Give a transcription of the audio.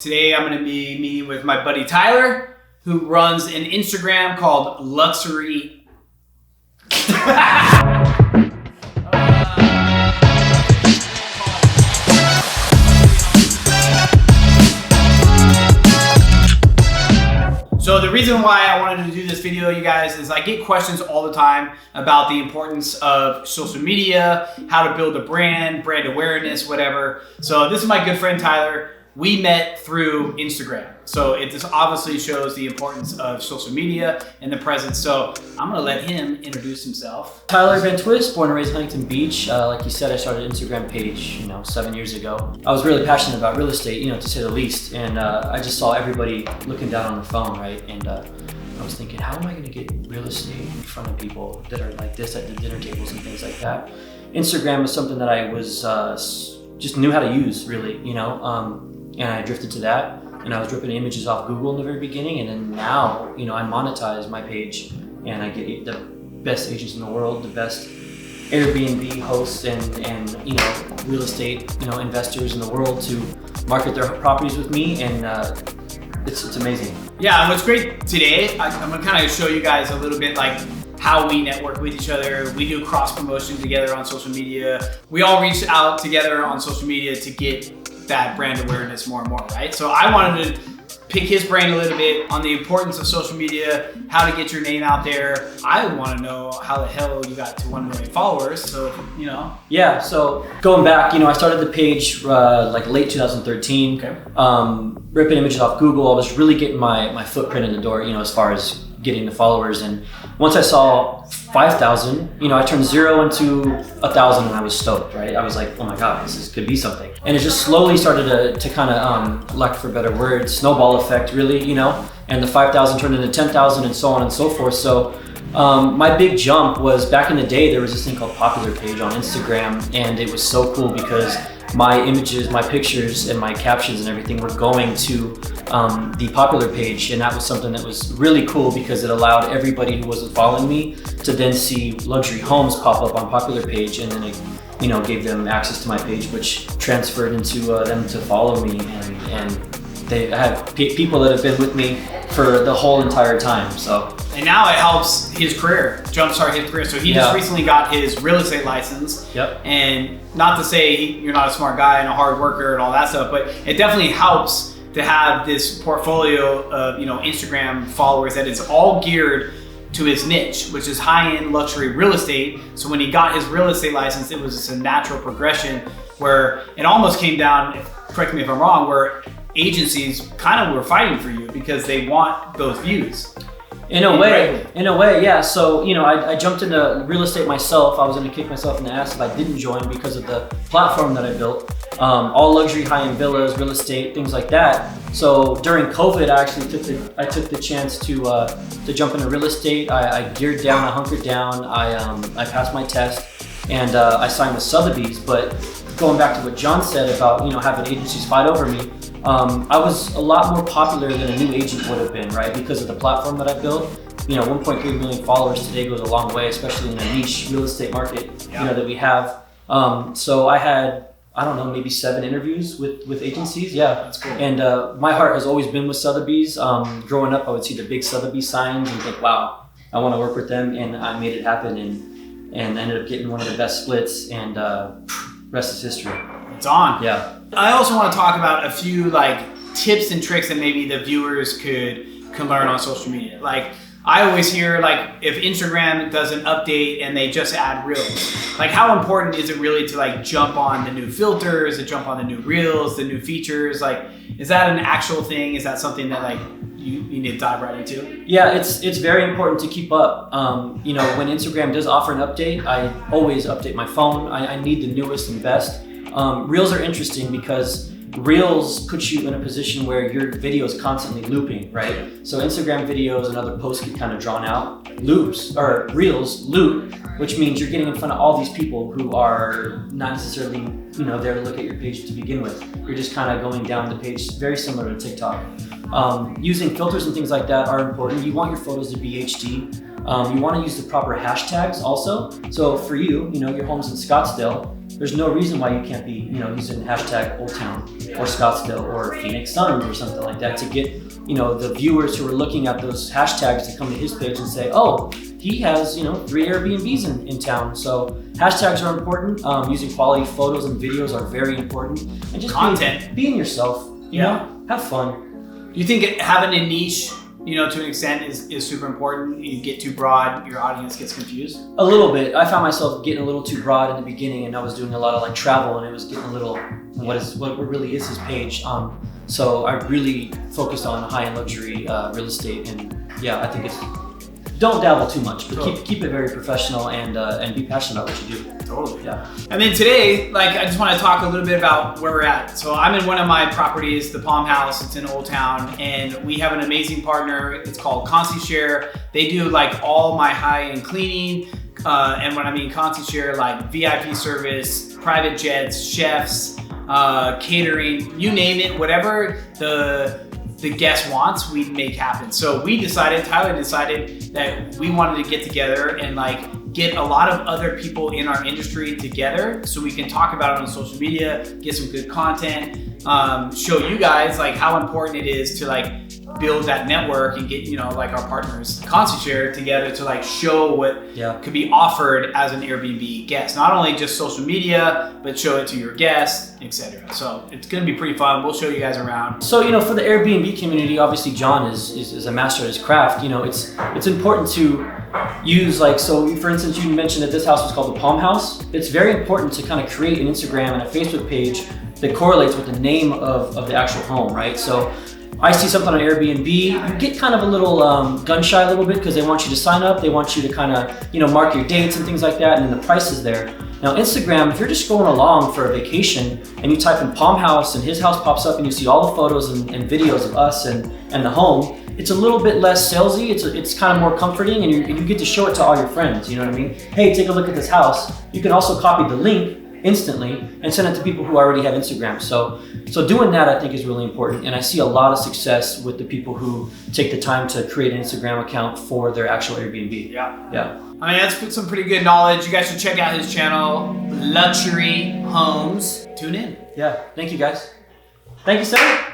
Today I'm going to be meeting with my buddy Tyler, who runs an Instagram called Luxury. So the reason why I wanted to do this video, you guys, is I get questions all the time about the importance of social media, how to build a brand awareness, whatever. So this is my good friend Tyler. We met through Instagram. So it just obviously shows the importance of social media and the presence. So I'm gonna let him introduce himself. Tyler Van Twist, born and raised in Huntington Beach. Like you said, I started an Instagram page, 7 years ago. I was really passionate about real estate, to say the least. And I just saw everybody looking down on the phone, right? And I was thinking, how am I gonna get real estate in front of people that are like this at the dinner tables and things like that? Instagram was something that I was just knew how to use, really, and I drifted to that, and I was ripping images off Google in the very beginning, and then now, I monetize my page, and I get the best agents in the world, the best Airbnb hosts, and real estate, investors in the world to market their properties with me, and it's amazing. Yeah, and what's great today, I'm gonna kind of show you guys a little bit like how we network with each other. We do cross promotion together on social media. We all reach out together on social media to get that brand awareness more and more, right? So I wanted to pick his brain a little bit on the importance of social media, how to get your name out there. I want to know how the hell you got to 1 million followers, so, Yeah, so going back, I started the page like late 2013. Okay. Ripping images off Google. I was really getting my footprint in the door, as far as getting the followers. And once I saw 5,000, I turned 0 into 1,000 and I was stoked, right? I was like, oh my God, this could be something. And it just slowly started to kind of, lack for better words, snowball effect really, and the 5,000 turned into 10,000 and so on and so forth. So my big jump was back in the day, there was this thing called Popular Page on Instagram, and it was so cool because my images, my pictures, and my captions and everything were going to the Popular Page, and that was something that was really cool because it allowed everybody who wasn't following me to then see luxury homes pop up on Popular Page, and then it gave them access to my page, which transferred into them to follow me, and they have people that have been with me for the whole entire time. So. And now it helps his career, jumpstart his career. So he just recently got his real estate license. Yep. And not to say you're not a smart guy and a hard worker and all that stuff, but it definitely helps to have this portfolio of Instagram followers that is all geared to his niche, which is high-end luxury real estate. So when he got his real estate license, it was just a natural progression where it almost came down, correct me if I'm wrong, where agencies kind of were fighting for you because they want those views. In a way, yeah. So, I jumped into real estate myself. I was gonna kick myself in the ass if I didn't join because of the platform that I built. All luxury high-end villas, real estate, things like that. So during COVID, I actually took the chance to jump into real estate. I geared down, I hunkered down, I passed my test, and I signed with Sotheby's. But going back to what John said about having agencies fight over me, I was a lot more popular than a new agent would have been, right? Because of the platform that I built. 1.3 million followers today goes a long way, especially in a niche real estate market, that we have. So I had, I don't know, maybe 7 interviews with agencies. Yeah, that's cool. And my heart has always been with Sotheby's. Growing up, I would see the big Sotheby's signs and think, wow, I want to work with them. And I made it happen and ended up getting one of the best splits, and rest is history. It's on. Yeah. I also want to talk about a few tips and tricks that maybe the viewers can learn on social media. I always hear if Instagram does an update and they just add reels, how important is it really to jump on the new filters, to jump on the new reels, the new features? Is that an actual thing? Is that something that you need to dive right into? Yeah, it's very important to keep up. When Instagram does offer an update, I always update my phone. I need the newest and best. Reels are interesting because Reels puts you in a position where your video is constantly looping, right? So Instagram videos and other posts get kind of drawn out. Reels loop, which means you're getting in front of all these people who are not necessarily, there to look at your page to begin with. You're just kind of going down the page, very similar to TikTok. Using filters and things like that are important. You want your photos to be HD. You want to use the proper hashtags also. So for you, your home's in Scottsdale. there's no reason why you can't be, using hashtag Old Town or Scottsdale or Phoenix Suns or something like that to get, the viewers who are looking at those hashtags to come to his page and say, oh, he has, 3 Airbnbs in town. So hashtags are important. Using quality photos and videos are very important. And just content. Being yourself, you know, have fun. Do you think having a niche, to an extent is super important? You get too broad, your audience gets confused? A little bit. I found myself getting a little too broad in the beginning, and I was doing a lot of like travel, and it was getting a little, what really is his page? So I really focused on high-end luxury real estate, and yeah, I think don't dabble too much, but keep it very professional and be passionate about what you do. Totally. Yeah. And then today, I just want to talk a little bit about where we're at. So I'm in one of my properties, the Palm House. It's in Old Town, and we have an amazing partner. It's called Concishare. They do all my high-end cleaning, and when I mean Concishare, VIP service, private jets, chefs, catering, you name it, whatever the guest wants, we make happen. So Tyler decided that we wanted to get together and get a lot of other people in our industry together so we can talk about it on social media, get some good content, show you guys how important it is to build that network and get our partners Concishare together to show what could be offered as an Airbnb guest. Not only just social media, but show it to your guests, etc. So it's gonna be pretty fun. We'll show you guys around. So for the Airbnb community, obviously John is a master at his craft. It's important to use so for instance, you mentioned that this house was called the Palm House. It's very important to kind of create an Instagram and a Facebook page that correlates with the name of the actual home, right? So I see something on Airbnb, you get kind of a little gun shy a little bit because they want you to sign up, they want you to kind of mark your dates and things like that, and then the price is there. Now Instagram, if you're just going along for a vacation and you type in Palm House and his house pops up and you see all the photos and videos of us and the home, it's a little bit less salesy, it's kind of more comforting, and you get to show it to all your friends, you know what I mean? Hey, take a look at this house. You can also copy the link instantly and send it to people who already have Instagram. So doing that I think is really important, and I see a lot of success with the people who take the time to create an Instagram account for their actual Airbnb. Yeah. I mean, that's some pretty good knowledge. You guys should check out his channel, Luxury Homes. Tune in. Yeah. Thank you guys. Thank you, sir.